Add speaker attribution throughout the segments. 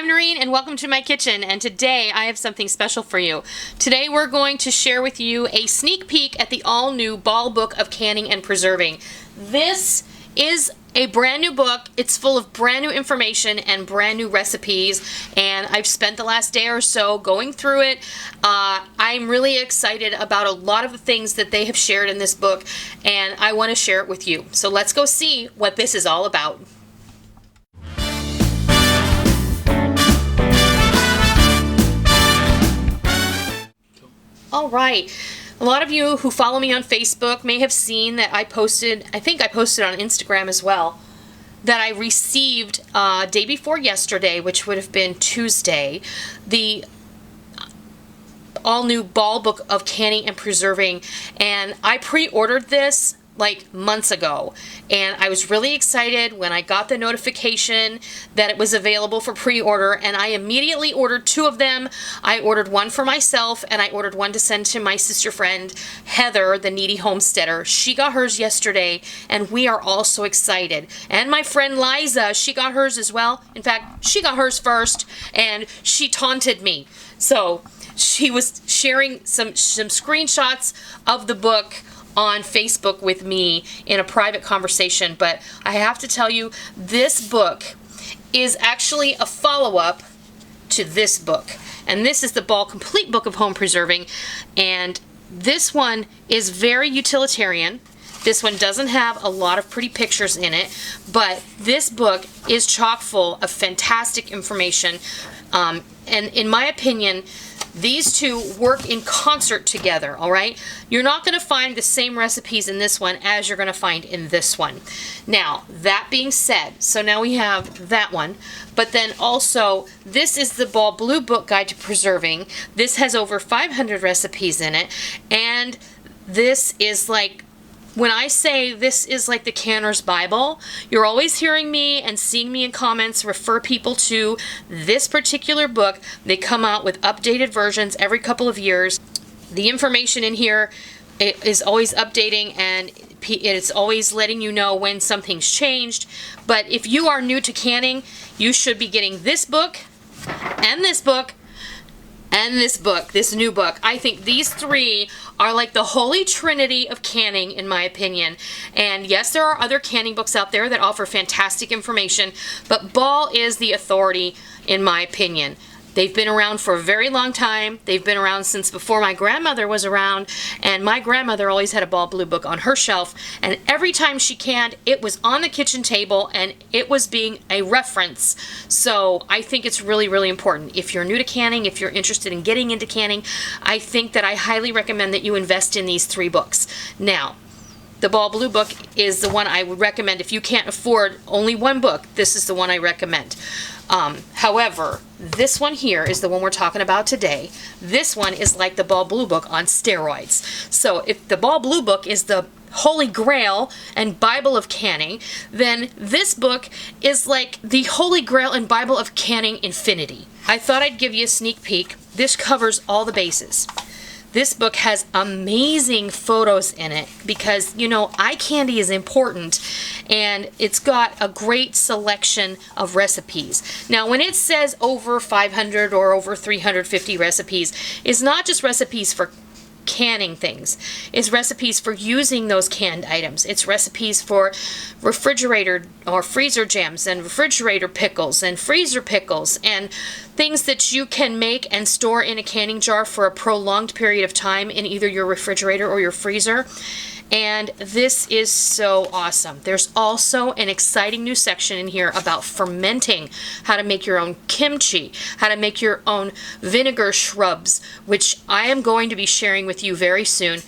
Speaker 1: I'm Noreen and welcome to my kitchen, and today I have something special for you. Today we're going to share with you a sneak peek at the all-new Ball Book of Canning and Preserving. This is a brand new book. It's full of brand new information and brand new recipes, and I've spent the last day or so going through it. I'm really excited about a lot of the things that they have shared in this book, and I want to share it with you. So let's go see what this is all about. All right. A lot of you who follow me on Facebook may have seen that I posted on Instagram as well, that I received day before yesterday, which would have been Tuesday, the all-new Ball Book of Canning and Preserving, and I pre-ordered this like months ago, and I was really excited when I got the notification that it was available for pre-order, and I immediately ordered two of them. I ordered one for myself, and I ordered one to send to my sister friend Heather, the needy homesteader. She got hers yesterday, and we are all so excited. And my friend Liza, she got hers as well. In fact, she got hers first, and she taunted me. So she was sharing some screenshots of the book on Facebook with me in a private conversation, but I have to tell you, this book is actually a follow-up to this book, and this is the Ball Complete Book of Home Preserving, and this one is very utilitarian. This one doesn't have a lot of pretty pictures in it, but this book is chock full of fantastic information, and in my opinion, these two work in concert together, all right? You're not going to find the same recipes in this one as you're going to find in this one. Now, that being said, so now we have that one, but then also, this is the Ball Blue Book Guide to Preserving. This has over 500 recipes in it, and this is like, when I say this is like the Canner's Bible, you're always hearing me and seeing me in comments refer people to this particular book. They come out with updated versions every couple of years. The information in here is always updating, and it's always letting you know when something's changed. But if you are new to canning, you should be getting this book and this book and this book, this new book. I think these three are like the holy trinity of canning, in my opinion. And yes, there are other canning books out there that offer fantastic information, but Ball is the authority, in my opinion. They've been around for a very long time. They've been around since before my grandmother was around, and my grandmother always had a Ball Blue Book on her shelf, and every time she canned, it was on the kitchen table, and it was being a reference. So I think it's really, really important. If you're new to canning, if you're interested in getting into canning, I think that I highly recommend that you invest in these three books. Now, the Ball Blue Book is the one I would recommend. If you can't afford only one book, this is the one I recommend. However, this one here is the one we're talking about today. This one is like the Ball Blue Book on steroids. So if the Ball Blue Book is the Holy Grail and Bible of canning, then this book is like the Holy Grail and Bible of canning infinity. I thought I'd give you a sneak peek. This covers all the bases. This book has amazing photos in it because, you know, eye candy is important, and it's got a great selection of recipes. Now, when it says over 500 or over 350 recipes, it's not just recipes for canning things. It's recipes for using those canned items. It's recipes for refrigerator or freezer jams and refrigerator pickles and freezer pickles and things that you can make and store in a canning jar for a prolonged period of time in either your refrigerator or your freezer. And this is so awesome. There's also an exciting new section in here about fermenting, how to make your own kimchi, how to make your own vinegar shrubs, which I am going to be sharing with you very soon.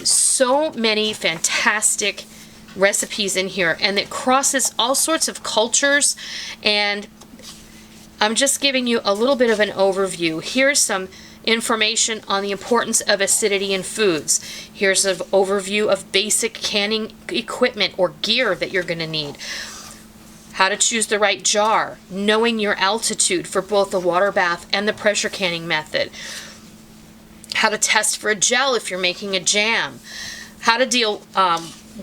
Speaker 1: So many fantastic recipes in here, and it crosses all sorts of cultures, and I'm just giving you a little bit of an overview. Here's some information on the importance of acidity in foods. Here's an overview of basic canning equipment or gear that you're going to need. How to choose the right jar, knowing your altitude for both the water bath and the pressure canning method. How to test for a gel if you're making a jam. How to deal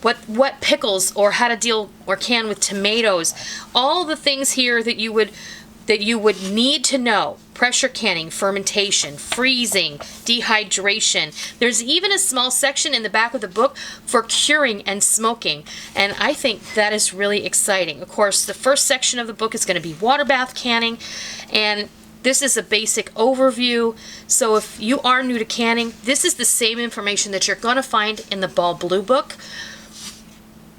Speaker 1: what pickles, or how to deal or can with tomatoes. All the things here that you would that you would need to know: pressure canning, fermentation, freezing, dehydration. There's even a small section in the back of the book for curing and smoking, and I think that is really exciting. Of course, the first section of the book is going to be water bath canning, and this is a basic overview. So if you are new to canning, this is the same information that you're going to find in the Ball Blue book.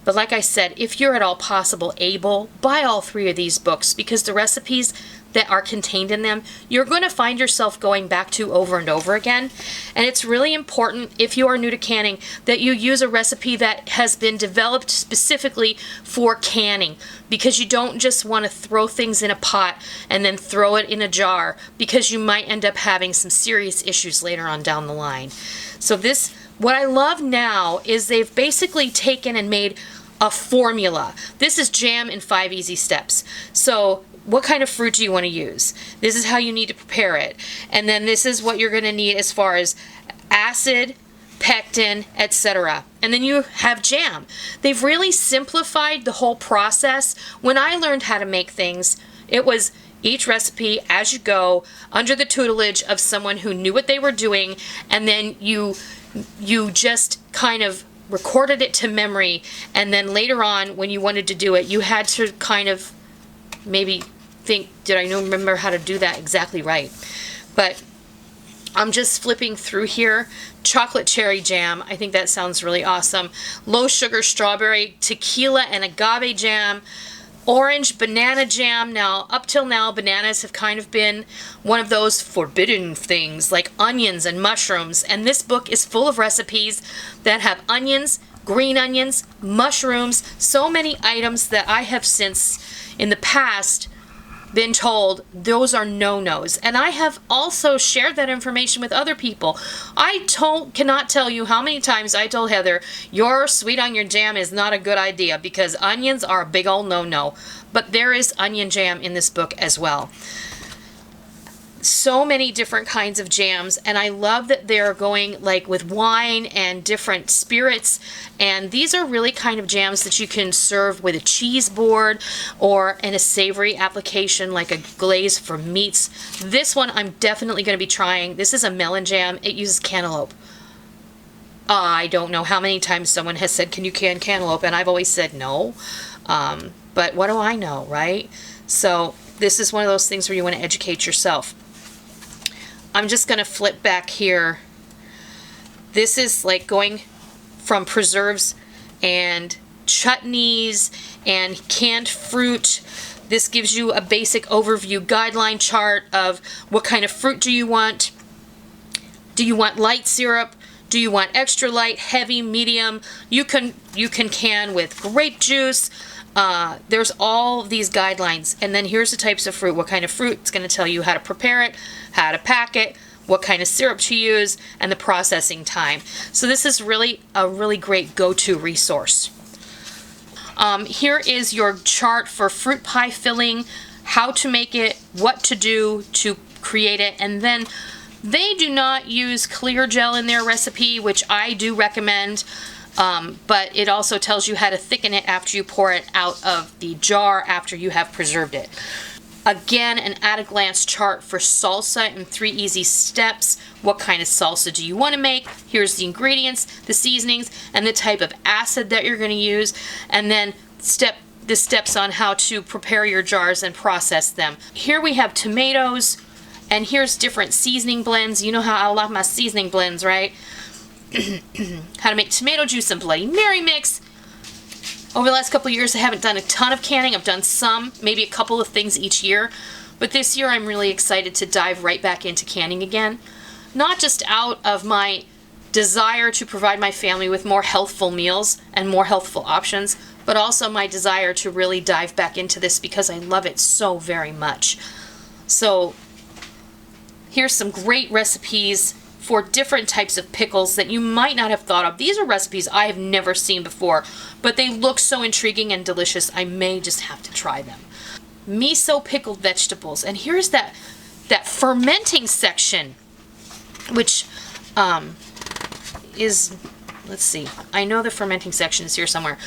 Speaker 1: But like I said, if you're at all possible able, buy all 3 of these books, because the recipes that are contained in them, you're going to find yourself going back to over and over again. And it's really important, if you are new to canning, that you use a recipe that has been developed specifically for canning, because you don't just want to throw things in a pot and then throw it in a jar, because you might end up having some serious issues later on down the line. So this, what I love now is they've basically taken and made a formula. This is jam in 5 easy steps. So what kind of fruit do you want to use? This is how you need to prepare it. And then this is what you're going to need as far as acid, pectin, etc. And then you have jam. They've really simplified the whole process. When I learned how to make things, it was each recipe as you go, under the tutelage of someone who knew what they were doing, and then you just kind of recorded it to memory, and then later on when you wanted to do it, you had to kind of maybe think, did I remember how to do that exactly right? But I'm just flipping through here. Chocolate cherry jam, I think that sounds really awesome. Low sugar strawberry, tequila and agave jam, orange banana jam. Now, up till now, bananas have kind of been one of those forbidden things, like onions and mushrooms. And this book is full of recipes that have onions, green onions, mushrooms, so many items that I have since in the past been told those are no-nos. And I have also shared that information with other people. I cannot tell you how many times I told Heather, your sweet onion jam is not a good idea because onions are a big old no-no. But there is onion jam in this book as well. So many different kinds of jams, and I love that they're going like with wine and different spirits, and these are really kind of jams that you can serve with a cheese board or in a savory application like a glaze for meats. This one I'm definitely going to be trying. This is a melon jam. It uses cantaloupe. I don't know how many times someone has said, can you can cantaloupe? And I've always said no, but what do I know, right? So this is one of those things where you want to educate yourself. I'm just going to flip back here. This is like going from preserves and chutneys and canned fruit. This gives you a basic overview guideline chart of what kind of fruit do you want. Do you want light syrup? Do you want extra light, heavy, medium? You can can with grape juice. There's all these guidelines, and then here's the types of fruit. What kind of fruit? It's going to tell you how to prepare it, how to pack it, what kind of syrup to use, and the processing time. So this is really a really great go-to resource. Here is your chart for fruit pie filling, how to make it, what to do to create it, and then they do not use clear gel in their recipe, which I do recommend. But it also tells you how to thicken it after you pour it out of the jar after you have preserved it. Again, an at-a-glance chart for salsa in 3 easy steps. What kind of salsa do you want to make? Here's the ingredients, the seasonings, and the type of acid that you're going to use. And then the steps on how to prepare your jars and process them. Here we have tomatoes, and here's different seasoning blends. You know how I love my seasoning blends, right? How to make tomato juice and Bloody Mary mix. Over the last couple of years, I haven't done a ton of canning. I've done some, maybe a couple of things each year. But this year, I'm really excited to dive right back into canning again. Not just out of my desire to provide my family with more healthful meals and more healthful options, but also my desire to really dive back into this because I love it so very much. So here's some great recipes for different types of pickles that you might not have thought of. These are recipes I have never seen before, but they look so intriguing and delicious, I may just have to try them. Miso pickled vegetables. And here's that fermenting section, which is, let's see, I know the fermenting section is here somewhere.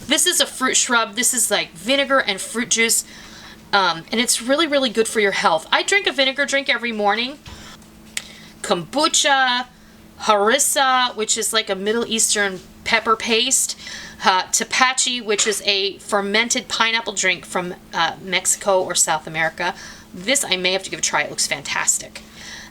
Speaker 1: This is a fruit shrub. This is like vinegar and fruit juice. And it's really, really good for your health. I drink a vinegar drink every morning. Kombucha, harissa, which is like a Middle Eastern pepper paste, tepache, which is a fermented pineapple drink from Mexico or South America. This I may have to give a try. It looks fantastic.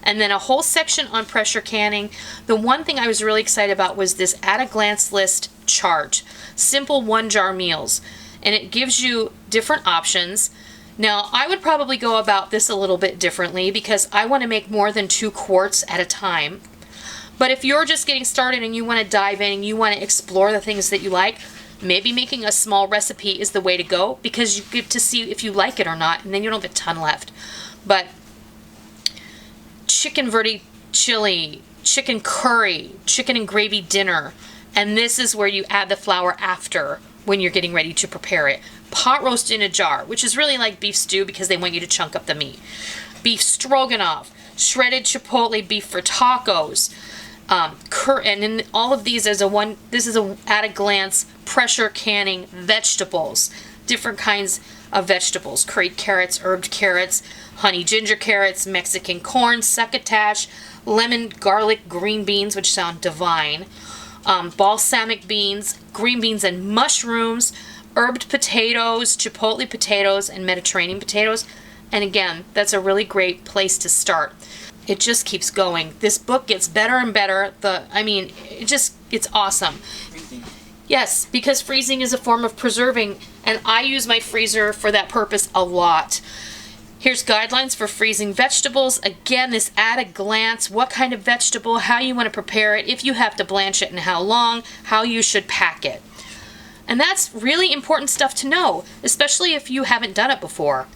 Speaker 1: And then a whole section on pressure canning. The one thing I was really excited about was this at a glance list chart. Simple 1-jar meals. And it gives you different options. Now, I would probably go about this a little bit differently because I want to make more than 2 quarts at a time. But if you're just getting started and you want to dive in and you want to explore the things that you like, maybe making a small recipe is the way to go because you get to see if you like it or not, and then you don't have a ton left. But chicken verde chili, chicken curry, chicken and gravy dinner, and this is where you add the flour after when you're getting ready to prepare it. Pot roast in a jar, which is really like beef stew because they want you to chunk up the meat. Beef stroganoff, shredded chipotle beef for tacos, and in all of these, this is a at a glance pressure canning vegetables, different kinds of vegetables, curried carrots, herbed carrots, honey ginger carrots, Mexican corn, succotash, lemon garlic green beans, which sound divine, balsamic beans, green beans and mushrooms, herbed potatoes, chipotle potatoes, and Mediterranean potatoes. And again, that's a really great place to start. It just keeps going. This book gets better and better. It's awesome. Yes, because freezing is a form of preserving, and I use my freezer for that purpose a lot. Here's guidelines for freezing vegetables. Again, this at a glance, what kind of vegetable, how you want to prepare it, if you have to blanch it and how long, how you should pack it. And that's really important stuff to know, especially if you haven't done it before.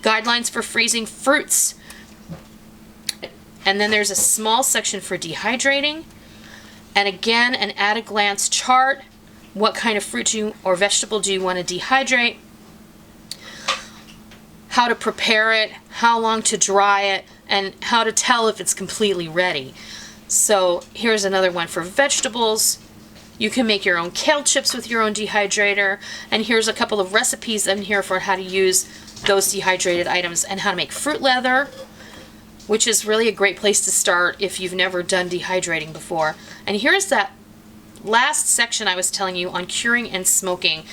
Speaker 1: Guidelines for freezing fruits. And then there's a small section for dehydrating. And again, an at a glance chart. What kind of fruit or vegetable do you want to dehydrate? How to prepare it, how long to dry it, and how to tell if it's completely ready. So here's another one for vegetables. You can make your own kale chips with your own dehydrator. And here's a couple of recipes in here for how to use those dehydrated items and how to make fruit leather, which is really a great place to start if you've never done dehydrating before. And here's that last section I was telling you on curing and smoking.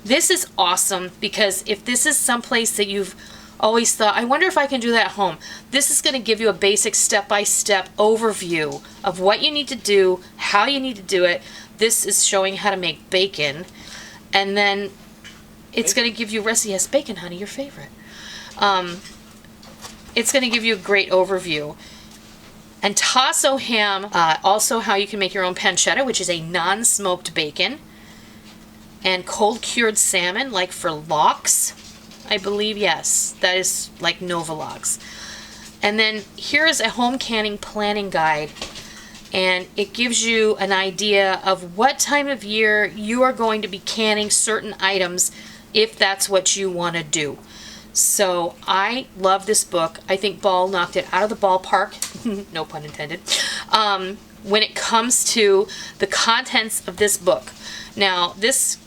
Speaker 1: This is awesome because if this is someplace that you've always thought, I wonder if I can do that at home, this is going to give you a basic step-by-step overview of what you need to do, how you need to do it. This is showing how to make bacon, and then it's going to give you yes, bacon, honey, your favorite. It's going to give you a great overview. And tasso ham, also how you can make your own pancetta, which is a non-smoked bacon. And cold cured salmon, like for lox, I believe, yes, that is like Nova lox. And then here is a home canning planning guide, and it gives you an idea of what time of year you are going to be canning certain items if that's what you want to do. So I love this book. I think Ball knocked it out of the ballpark, no pun intended, when it comes to the contents of this book. Now, this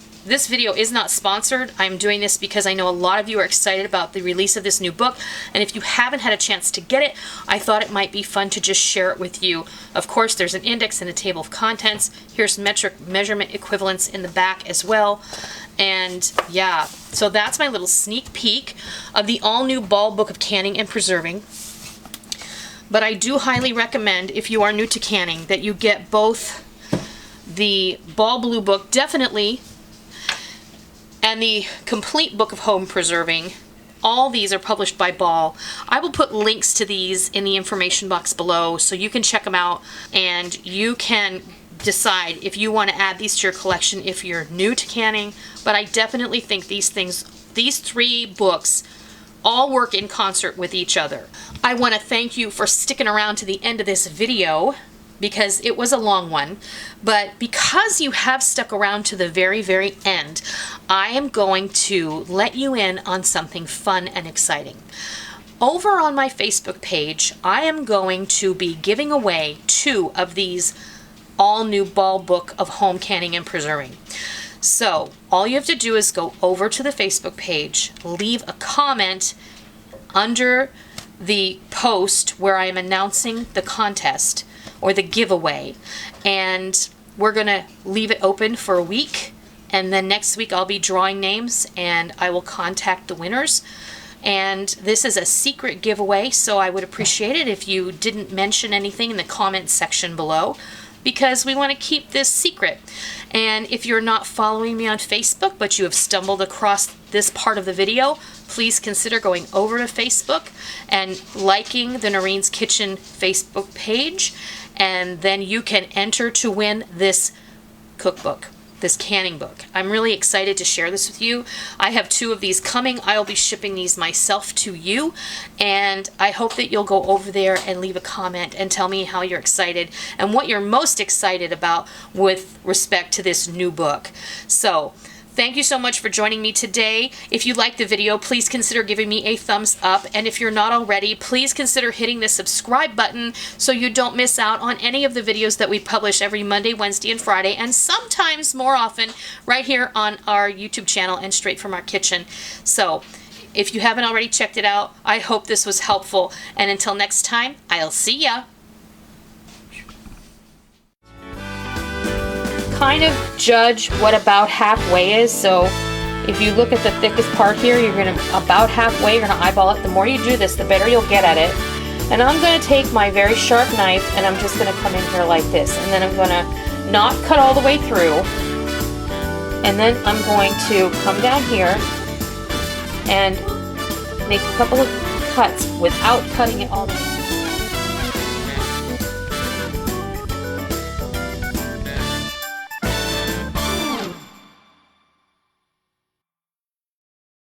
Speaker 1: video is not sponsored. I'm doing this because I know a lot of you are excited about the release of this new book, and if you haven't had a chance to get it, I thought it might be fun to just share it with you. Of course, there's an index and a table of contents. Here's metric measurement equivalents in the back as well. And yeah, so that's my little sneak peek of the all-new Ball Book of Canning and Preserving. But I do highly recommend, if you are new to canning, that you get both the Ball Blue Book, definitely, and the complete book of home preserving. All these are published by Ball. I will put links to these in the information box below so you can check them out and you can decide if you want to add these to your collection if you're new to canning. But I definitely think these 3 books all work in concert with each other. I want to thank you for sticking around to the end of this video, because it was a long one, but because you have stuck around to the very, very end, I am going to let you in on something fun and exciting. Over on my Facebook page, I am going to be giving away 2 of these all-new Ball Book of Home Canning and Preserving. So all you have to do is go over to the Facebook page, leave a comment under the post where I am announcing the contest or the giveaway, and we're gonna leave it open for a week, and then next week I'll be drawing names and I will contact the winners. And this is a secret giveaway, so I would appreciate it if you didn't mention anything in the comment section below, because we want to keep this secret. And if you're not following me on Facebook but you have stumbled across this part of the video, please consider going over to Facebook and liking the Noreen's Kitchen Facebook page, and then you can enter to win this cookbook, this canning book. I'm really excited to share this with you. I have 2 of these coming. I'll be shipping these myself to you, and I hope that you'll go over there and leave a comment and tell me how you're excited and what you're most excited about with respect to this new book. So thank you so much for joining me today. If you liked the video, please consider giving me a thumbs up. And if you're not already, please consider hitting the subscribe button so you don't miss out on any of the videos that we publish every Monday, Wednesday, and Friday, and sometimes more often right here on our YouTube channel and straight from our kitchen. So if you haven't already checked it out, I hope this was helpful. And until next time, I'll see ya. Kind of judge what about halfway is. So if you look at the thickest part here, you're going to about halfway, you're going to eyeball it. The more you do this, the better you'll get at it. And I'm going to take my very sharp knife and I'm just going to come in here like this, and then I'm going to not cut all the way through, and then I'm going to come down here and make a couple of cuts without cutting it all the way.